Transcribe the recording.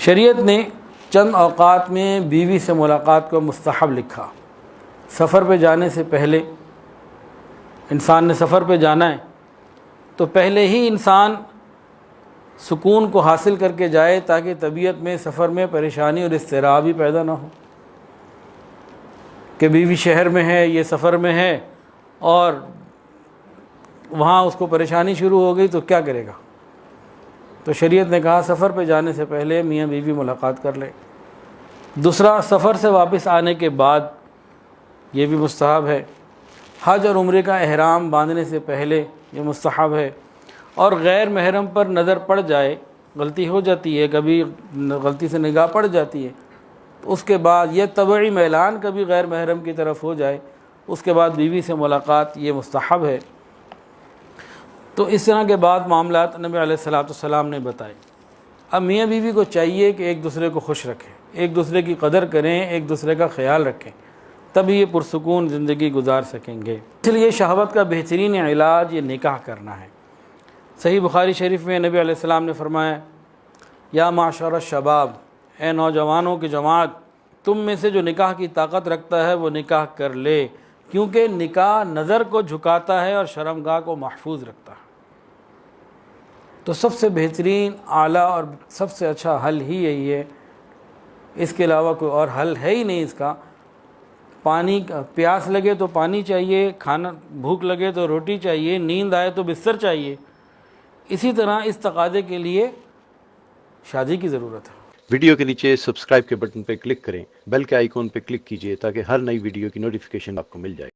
شریعت نے چند اوقات میں بیوی سے ملاقات کو مستحب لکھا۔ سفر پہ جانے سے پہلے انسان نے سفر پہ جانا ہے تو پہلے ہی انسان سکون کو حاصل کر کے جائے تاکہ طبیعت میں سفر میں پریشانی اور اضطراب بھی پیدا نہ ہو کہ بیوی شہر میں ہے، یہ سفر میں ہے اور وہاں اس کو پریشانی شروع ہو گئی تو کیا کرے گا۔ تو شریعت نے کہا سفر پہ جانے سے پہلے میاں بیوی ملاقات کر لیں۔ دوسرا، سفر سے واپس آنے کے بعد یہ بھی مستحب ہے۔ حج اور عمرے کا احرام باندھنے سے پہلے یہ مستحب ہے، اور غیر محرم پر نظر پڑ جائے، غلطی ہو جاتی ہے، کبھی غلطی سے نگاہ پڑ جاتی ہے، تو اس کے بعد یہ طبعی میلان کبھی غیر محرم کی طرف ہو جائے، اس کے بعد بیوی سے ملاقات یہ مستحب ہے۔ تو اس طرح کے بعد معاملات نبی علیہ السلام نے بتائے۔ اب میاں بیوی کو چاہیے کہ ایک دوسرے کو خوش رکھیں، ایک دوسرے کی قدر کریں، ایک دوسرے کا خیال رکھیں، تبھی یہ پرسکون زندگی گزار سکیں گے۔ اس لیے شہوت کا بہترین علاج یہ نکاح کرنا ہے۔ صحیح بخاری شریف میں نبی علیہ السلام نے فرمایا، یا معشر الشباب، اے نوجوانوں کی جماعت، تم میں سے جو نکاح کی طاقت رکھتا ہے وہ نکاح کر لے، کیونکہ نکاح نظر کو جھکاتا ہے اور شرمگاہ کو محفوظ رکھتا ہے۔ تو سب سے بہترین، اعلیٰ اور سب سے اچھا حل ہی یہی ہے، اس کے علاوہ کوئی اور حل ہے ہی نہیں اس کا۔ پانی، پیاس لگے تو پانی چاہیے، کھانا، بھوک لگے تو روٹی چاہیے، نیند آئے تو بستر چاہیے، اسی طرح اس تقاضے کے لیے شادی کی ضرورت ہے۔ ویڈیو کے نیچے سبسکرائب کے بٹن پر کلک کریں، بیل کے آئیکن پر کلک کیجئے تاکہ ہر نئی ویڈیو کی نوٹیفیکیشن آپ کو مل جائے۔